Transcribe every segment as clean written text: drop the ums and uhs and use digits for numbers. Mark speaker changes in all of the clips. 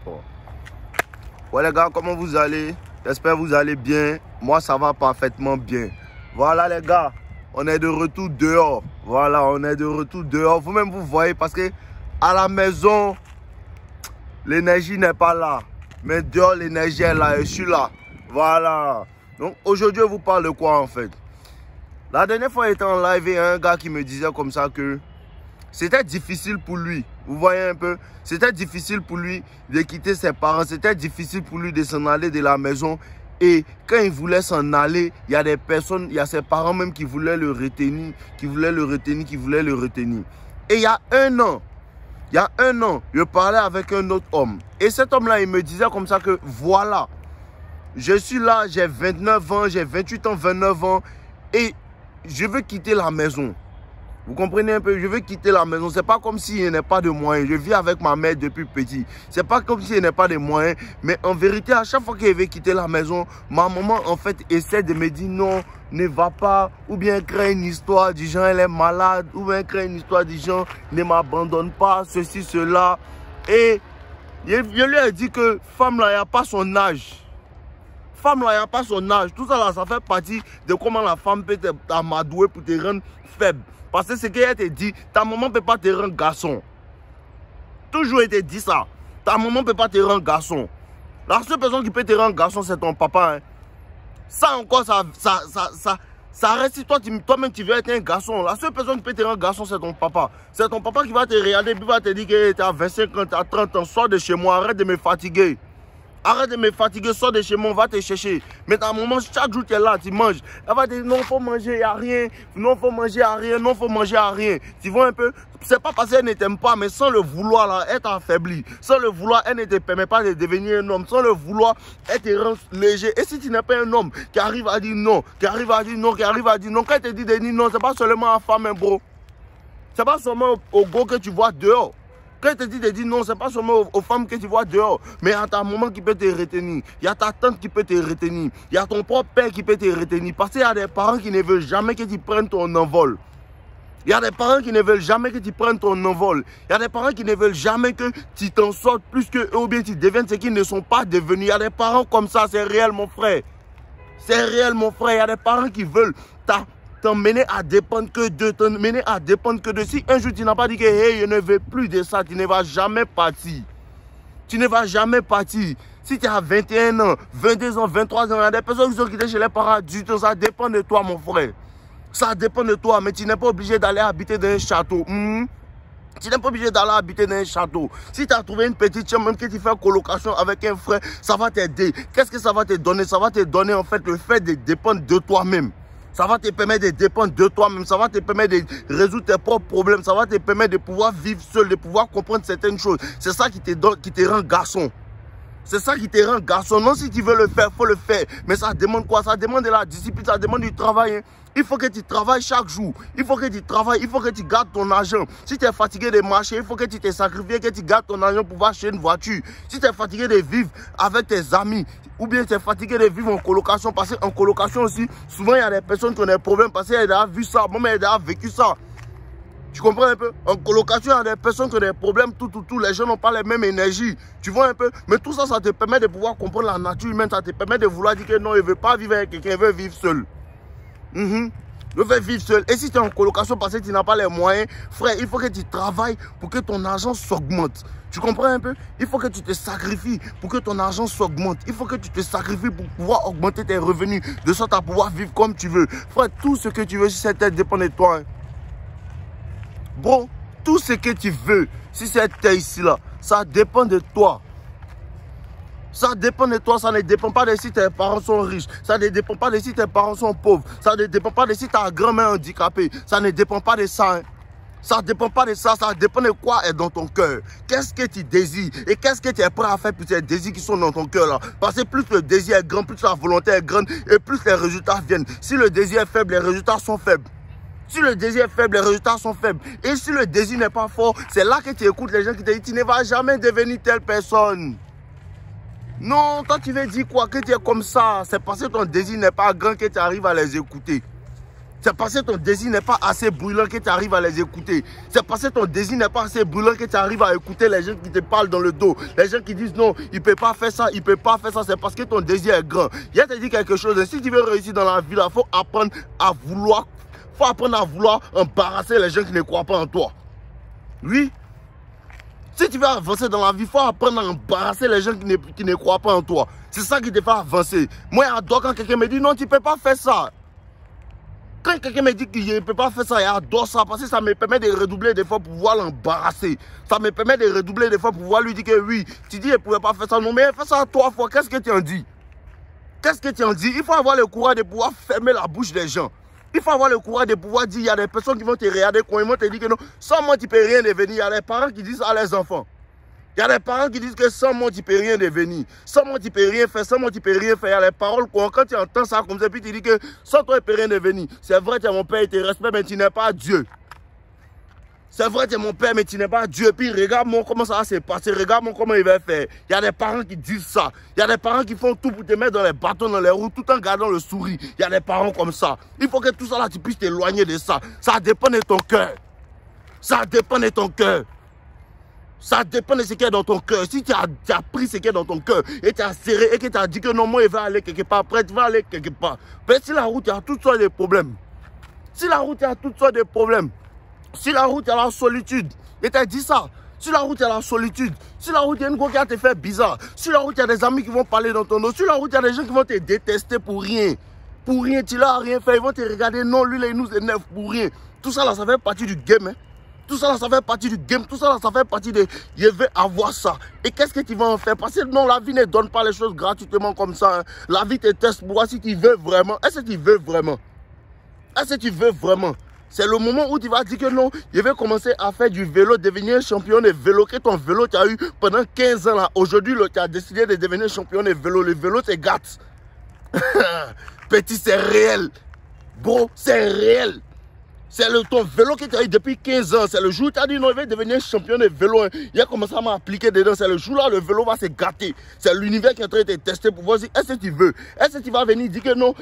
Speaker 1: rapport. Ouais les gars, comment vous allez? J'espère que vous allez bien. Moi, ça va parfaitement bien. Voilà les gars, on est de retour dehors. Voilà, on est de retour dehors. Vous-même, vous voyez, parce que à la maison, l'énergie n'est pas là. Mais dehors, l'énergie est là et je suis là. Voilà. Donc aujourd'hui, je vous parle de quoi en fait? La dernière fois, j'étais en live et un gars qui me disait comme ça que c'était difficile pour lui. Vous voyez un peu? C'était difficile pour lui de quitter ses parents. C'était difficile pour lui de s'en aller de la maison. Et quand il voulait s'en aller, il y a des personnes, il y a ses parents même qui voulaient le retenir, qui voulaient le retenir. Et il y a un an, je parlais avec un autre homme. Et cet homme-là, il me disait comme ça que voilà, je suis là, j'ai 29 ans, j'ai 28 ans, 29 ans. Et je veux quitter la maison. Vous comprenez un peu? Je veux quitter la maison. C'est pas comme s'il n'y a pas de moyens. Je vis avec ma mère depuis petit. C'est pas comme s'il n'y a pas de moyens. Mais en vérité, à chaque fois que je veux quitter la maison, ma maman en fait essaie de me dire non, ne va pas. Ou bien crée une histoire du genre elle est malade. Ou bien crée une histoire du genre ne m'abandonne pas, ceci, cela. Et je lui ai dit que femme là, il n'y a pas son âge. Femme là, il n'y a pas son âge. Tout ça là, ça fait partie de comment la femme peut t'amadouer pour te rendre faible. Parce que ce qu'elle te dit, ta maman ne peut pas te rendre garçon. Toujours elle te dit ça. Ta maman ne peut pas te rendre garçon. La seule personne qui peut te rendre garçon, c'est ton papa. Hein. Ça encore, ça reste si toi-même tu veux être un garçon. La seule personne qui peut te rendre garçon, c'est ton papa. C'est ton papa qui va te regarder et va te dire que tu as 25 ans, tu as 30 ans, sors de chez moi, arrête de me fatiguer. Arrête de me fatiguer, sors de chez moi, on va te chercher. Mais ta maman, chaque jour tu es là, tu manges. Elle va te dire non, il faut manger, il n'y a rien. Non, il faut manger à rien. Non, il faut manger à rien. Tu vois un peu? C'est pas parce qu'elle ne t'aime pas, mais sans le vouloir, là, elle t'affaiblit. Sans le vouloir, elle ne te permet pas de devenir un homme. Sans le vouloir, elle te rend léger. Et si tu n'es pas un homme qui arrive à dire non, qui arrive à dire non, qui arrive à dire non, quand elle te dit de dire non, c'est pas seulement à femme, hein, bro. C'est pas seulement au gars que tu vois dehors. Quand elle te dit de dire non, ce n'est pas seulement aux femmes que tu vois dehors, mais il y a ta maman qui peut te retenir, il y a ta tante qui peut te retenir, il y a ton propre père qui peut te retenir. Parce qu'il y a des parents qui ne veulent jamais que tu prennes ton envol. Il y a des parents qui ne veulent jamais que tu prennes ton envol. Il y a des parents qui ne veulent jamais que tu t'en sortes plus qu'eux ou bien tu deviennes ce qu'ils ne sont pas devenus. Il y a des parents comme ça, c'est réel mon frère. C'est réel mon frère. Il y a des parents qui veulent t'emmener à dépendre que de, Si un jour tu n'as pas dit que hey, je ne veux plus de ça, tu ne vas jamais partir. Tu ne vas jamais partir. Si tu as 21 ans, 22 ans, 23 ans, il y a des personnes qui sont quittées chez les parents adultes, ça dépend de toi mon frère. Ça dépend de toi, mais tu n'es pas obligé d'aller habiter dans un château. Tu n'es pas obligé d'aller habiter dans un château. Si tu as trouvé une petite chambre, même que tu fais colocation avec un frère, ça va t'aider. Qu'est-ce que ça va te donner? Ça va te donner en fait le fait de dépendre de toi-même. Ça va te permettre de dépendre de toi-même. Ça va te permettre de résoudre tes propres problèmes. Ça va te permettre de pouvoir vivre seul, de pouvoir comprendre certaines choses. C'est ça qui te rend garçon. C'est ça qui te rend garçon. Non, si tu veux le faire, il faut le faire. Mais ça demande quoi? Ça demande de la discipline, ça demande du travail. Hein. Il faut que tu travailles chaque jour. Il faut que tu travailles, il faut que tu gardes ton argent. Si tu es fatigué de marcher, il faut que tu te sacrifies, que tu gardes ton argent pour pouvoir acheter une voiture. Si tu es fatigué de vivre avec tes amis, ou bien tu es fatigué de vivre en colocation, parce qu'en colocation aussi, souvent il y a des personnes qui ont des problèmes parce qu'elles ont vu ça, moi-même elles ont vécu ça. Tu comprends un peu? En colocation, il y a des personnes qui ont des problèmes, les gens n'ont pas la même énergie. Tu vois un peu? Mais tout ça, ça te permet de pouvoir comprendre la nature humaine, ça te permet de vouloir dire que non, il ne veut pas vivre avec quelqu'un, il veut vivre seul. Il veut vivre seul. Et si tu es en colocation parce que tu n'as pas les moyens, frère, il faut que tu travailles pour que ton argent s'augmente. Tu comprends un peu? Il faut que tu te sacrifies pour que ton argent s'augmente. Il faut que tu te sacrifies pour pouvoir augmenter tes revenus, de sorte à pouvoir vivre comme tu veux. Frère, tout ce que tu veux, si cette tête dépend de toi. Hein. Bro, tout ce que tu veux, si cette terre ici là, ça dépend de toi. Ça dépend de toi, ça ne dépend pas de si tes parents sont riches. Ça ne dépend pas de si tes parents sont pauvres. Ça ne dépend pas de si ta grand-mère est handicapée. Ça ne dépend pas de ça. Hein. Ça ne dépend pas de ça, ça dépend de quoi est dans ton cœur. Qu'est-ce que tu désires et qu'est-ce que tu es prêt à faire pour ces désirs qui sont dans ton cœur là. Parce que plus le désir est grand, plus la volonté est grande et plus les résultats viennent. Si le désir est faible, les résultats sont faibles. Si le désir est faible, les résultats sont faibles. Et si le désir n'est pas fort, c'est là que tu écoutes les gens qui te disent tu ne vas jamais devenir telle personne. Non, toi tu veux dire quoi? Que tu es comme ça. C'est parce que ton désir n'est pas grand que tu arrives à les écouter. C'est parce que ton désir n'est pas assez brûlant que tu arrives à les écouter. C'est parce que ton désir n'est pas assez brûlant que tu arrives à écouter les gens qui te parlent dans le dos. Les gens qui disent non, il ne peut pas faire ça, il ne peut pas faire ça. C'est parce que ton désir est grand. Je te dis quelque chose. Si tu veux réussir dans la vie, il faut apprendre à vouloir. Faut apprendre à vouloir embarrasser les gens qui ne croient pas en toi. Oui. Si tu veux avancer dans la vie, il faut apprendre à embarrasser les gens qui ne croient pas en toi. C'est ça qui te fait avancer. Moi, j'adore quand quelqu'un me dit non, tu ne peux pas faire ça. Quand quelqu'un me dit qu'il ne peut pas faire ça, j'adore ça parce que ça me permet de redoubler d'efforts pour pouvoir l'embarrasser. Ça me permet de redoubler d'efforts pour pouvoir lui dire que oui, tu dis qu'il ne pouvait pas faire ça. Non, mais fais ça 3 fois. Qu'est-ce que tu en dis? Qu'est-ce que tu en dis? Il faut avoir le courage de pouvoir fermer la bouche des gens. Il faut avoir le courage de pouvoir dire, il y a des personnes qui vont te regarder quand ils vont te dire que non, sans moi tu ne peux rien devenir. Il y a des parents qui disent ça à leurs enfants. Il y a des parents qui disent que sans moi, tu ne peux rien devenir. Sans moi, tu ne peux rien faire. Sans moi, tu ne peux rien faire. Il y a les paroles, quand tu entends ça comme ça, puis tu dis que sans toi, tu ne peux rien devenir. C'est vrai, tu es mon père, il te respecte, mais tu n'es pas Dieu. C'est vrai, tu es mon père, mais tu n'es pas Dieu. Puis regarde-moi comment ça va se passer. Regarde-moi comment il va faire. Il y a des parents qui disent ça. Il y a des parents qui font tout pour te mettre dans les bâtons, dans les roues, tout en gardant le sourire. Il y a des parents comme ça. Il faut que tout ça là, tu puisses t'éloigner de ça. Ça dépend de ton cœur. Ça dépend de ton cœur. Ça dépend de ce qui est dans ton cœur. Si tu as pris ce qui est dans ton cœur et tu as serré et que tu as dit que non, moi, il va aller quelque part, après, tu vas aller quelque part. Mais si la route, il y a toutes sortes de problèmes. Si la route, il y a toutes sortes de problèmes. Si la route, il y a la solitude. Et tu as dit ça. Si la route, il y a la solitude. Si la route, il y a une go qui va te faire bizarre. Si la route, il y a des amis qui vont parler dans ton dos. Si la route, il y a des gens qui vont te détester pour rien. Pour rien, tu n'as rien fait. Ils vont te regarder. Non, lui, il nous énerve pour rien. Tout ça, là, ça fait partie du game, hein. Tout ça, là, ça fait partie du game. Tout ça, là, ça fait partie de... Je vais avoir ça. Et qu'est-ce que tu vas en faire? Parce que non, la vie ne donne pas les choses gratuitement comme ça. Hein. La vie te teste pour voir si tu veux vraiment. Est-ce que tu veux vraiment? Est-ce que tu veux vraiment? C'est le moment où tu vas dire que non, je vais commencer à faire du vélo, devenir champion de vélo. Que ton vélo, tu as eu pendant 15 ans là. Aujourd'hui, tu as décidé de devenir champion de vélo. Le vélo, c'est gâte. Petit, c'est réel. Bro, c'est réel. C'est ton vélo que tu as eu depuis 15 ans. C'est le jour où tu as dit non, je vais devenir champion de vélo. Hein. Il a commencé à m'appliquer dedans. C'est le jour là, le vélo va se gâter. C'est l'univers qui est en train de te tester pour voir si est-ce que tu veux. Est-ce que tu vas venir dire que non,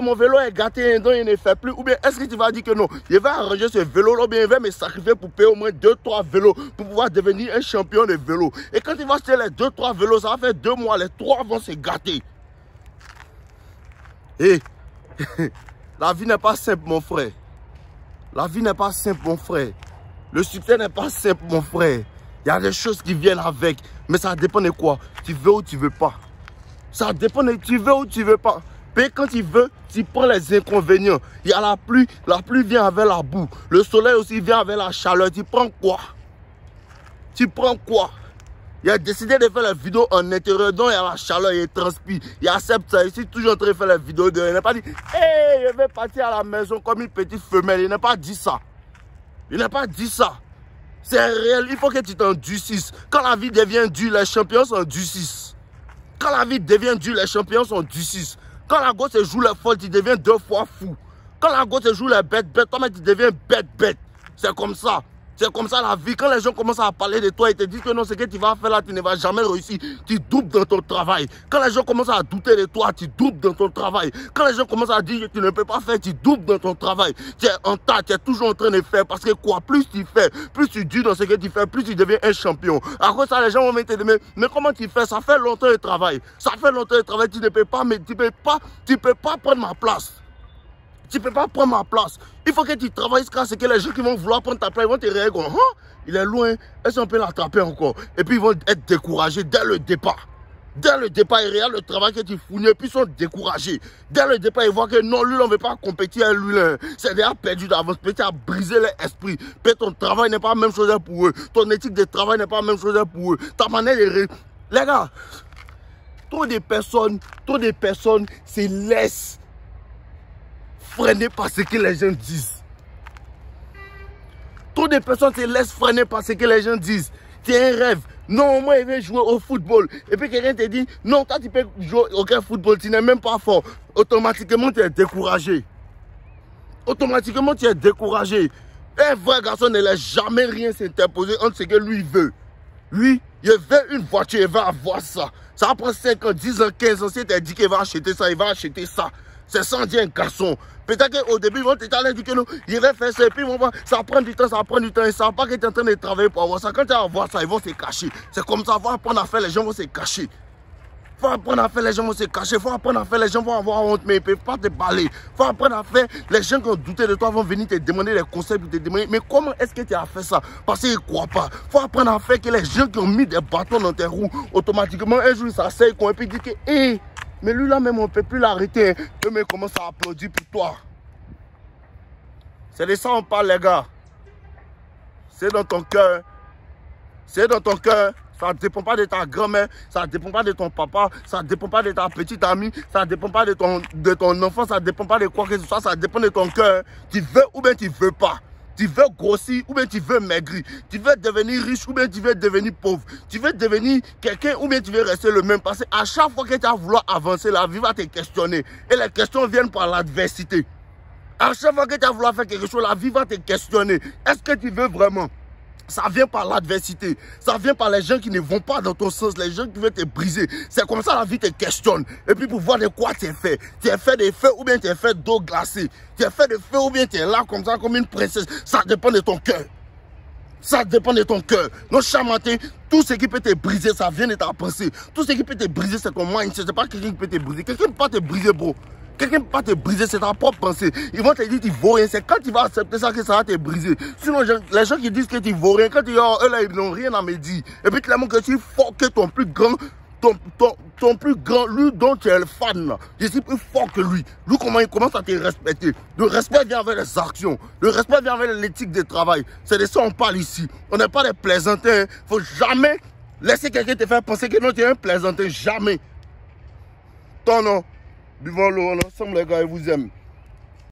Speaker 1: mon vélo est gâté, donc il ne fait plus. Ou bien est-ce que tu vas dire que non, je vais arranger ce vélo là, ou bien je vais me sacrifier pour payer au moins 2-3 vélos pour pouvoir devenir un champion de vélo. Et quand tu vas acheter les 2-3 vélos, ça va faire 2 mois, les 3 vont se gâter. Et la vie n'est pas simple, mon frère. La vie n'est pas simple, mon frère. Le succès n'est pas simple, mon frère. Il y a des choses qui viennent avec. Mais ça dépend de quoi. Tu veux ou tu veux pas. Ça dépend de tu veux ou tu veux pas. Mais quand tu veux, tu prends les inconvénients. Il y a la pluie vient avec la boue. Le soleil aussi vient avec la chaleur. Tu prends quoi? Tu prends quoi? Il a décidé de faire la vidéo en intérieur, donc il y a la chaleur, il transpire. Il accepte ça. Ici, toujours en train de faire la vidéo de. Il n'a pas dit, hey, je vais partir à la maison comme une petite femelle. Il n'a pas dit ça. Il n'a pas dit ça. C'est réel. Il faut que tu t'endurcisses. Quand la vie devient dure, les champions s'endurcissent. Quand la vie devient dure, les champions s'endurcissent. Quand la gosse joue les folles, tu deviens 2 fois fou. Quand la gosse joue les bêtes, toi-même, tu deviens bête. C'est comme ça. C'est comme ça la vie. Quand les gens commencent à parler de toi et te disent que non, ce que tu vas faire là, tu ne vas jamais réussir. Tu doutes dans ton travail. Quand les gens commencent à douter de toi, tu doutes dans ton travail. Quand les gens commencent à dire que tu ne peux pas faire, tu doutes dans ton travail. Tu es en tas, tu es toujours en train de faire. Parce que quoi, plus tu fais, plus tu dis dans ce que tu fais, plus tu deviens un champion. Après ça, les gens vont te dire, mais comment tu fais? Ça fait longtemps le travail. Ça fait longtemps le travail, tu ne peux pas, mais tu peux pas prendre ma place. Tu ne peux pas prendre ma place. Il faut que tu travailles jusqu'à ce que les gens qui vont vouloir prendre ta place, ils vont te regarder comme, hein? Il est loin, est-ce qu'on peut l'attraper encore? Et puis ils vont être découragés dès le départ. Dès le départ, ils regardent le travail que tu fournis et puis ils sont découragés. Dès le départ, ils voient que non, lui, on ne veut pas compétir avec lui. C'est déjà perdu d'avance. Peut-être tu as brisé leur esprit. Peut-être ton travail n'est pas la même chose pour eux. Ton éthique de travail n'est pas la même chose pour eux. Ta manière de... Les gars, trop de personnes se laissent freiner par ce que les gens disent. Trop de personnes se laissent freiner par ce que les gens disent. C'est un rêve. Non, moi, je vais jouer au football. Et puis quelqu'un te dit, non, toi, tu peux jouer au football, tu n'es même pas fort. Automatiquement, tu es découragé. Automatiquement, tu es découragé. Un vrai garçon ne laisse jamais rien s'interposer entre ce que lui veut. Lui, il veut une voiture, il va avoir ça. Ça va prendre 5 ans, 10 ans, 15 ans. Si tu as dit qu'il va acheter ça, il va acheter ça. C'est sans dire un garçon. Peut-être qu'au début, ils vont t'aller dire que non, ils vont faire ça, et puis ils vont voir, ça prend du temps, ça prend du temps. Ils ne savent pas que tu es en train de travailler pour avoir ça. Quand tu vas voir ça, ils vont se cacher. C'est comme ça, il faut apprendre à faire, les gens vont se cacher. Il faut apprendre à faire, les gens vont se cacher. Il faut apprendre à faire, les gens vont avoir honte, mais ils ne peuvent pas te parler. Il faut apprendre à faire, les gens qui ont douté de toi vont venir te demander des conseils pour te demander, mais comment est-ce que tu as fait ça? Parce qu'ils ne croient pas. Il faut apprendre à faire que les gens qui ont mis des bâtons dans tes roues, automatiquement, un jour, ils s'asseyent et puis ils disent que, hé, mais lui là même, on ne peut plus l'arrêter. Mais comment ça applaudit pour toi? C'est de ça on parle, les gars. C'est dans ton cœur. C'est dans ton cœur. Ça ne dépend pas de ta grand-mère, ça ne dépend pas de ton papa, ça ne dépend pas de ta petite amie, ça ne dépend pas de ton enfant, ça ne dépend pas de quoi que ce soit, ça dépend de ton cœur. Tu veux ou bien tu ne veux pas. Tu veux grossir ou bien tu veux maigrir. Tu veux devenir riche ou bien tu veux devenir pauvre. Tu veux devenir quelqu'un ou bien tu veux rester le même. Parce qu'à chaque fois que tu vas vouloir avancer, la vie va te questionner. Et les questions viennent par l'adversité. À chaque fois que tu vas vouloir faire quelque chose, la vie va te questionner. Est-ce que tu veux vraiment? Ça vient par l'adversité. Ça vient par les gens qui ne vont pas dans ton sens. Les gens qui veulent te briser. C'est comme ça la vie te questionne. Et puis pour voir de quoi tu es fait. Tu es fait de feu ou bien tu es fait d'eau glacée. Tu es fait de feu ou bien tu es là comme ça, comme une princesse. Ça dépend de ton cœur. Ça dépend de ton cœur. Donc chaque matin, tout ce qui peut te briser, ça vient de ta pensée. Tout ce qui peut te briser, c'est ton mindset. C'est pas quelqu'un qui peut te briser. Quelqu'un ne peut pas te briser, bro. Quelqu'un ne peut pas te briser, c'est ta propre pensée. Ils vont te dire que tu ne vaux rien. C'est quand tu vas accepter ça que ça va te briser. Sinon, les gens qui disent que tu ne vaux rien, quand tu dis, oh, eux là, ils n'ont rien à me dire. Et puis, clairement, que tu es fort que ton plus grand, ton plus grand, lui dont tu es le fan, là. Je suis plus fort que lui. Lui, comment il commence à te respecter. Le respect vient avec les actions. Le respect vient avec l'éthique de travail. C'est de ça qu'on parle ici. On n'est pas des plaisantins. Il ne faut jamais laisser quelqu'un te faire penser que non, tu es un plaisantin. Jamais. Ton nom. Buvons l'eau ensemble, les gars, ils vous aiment.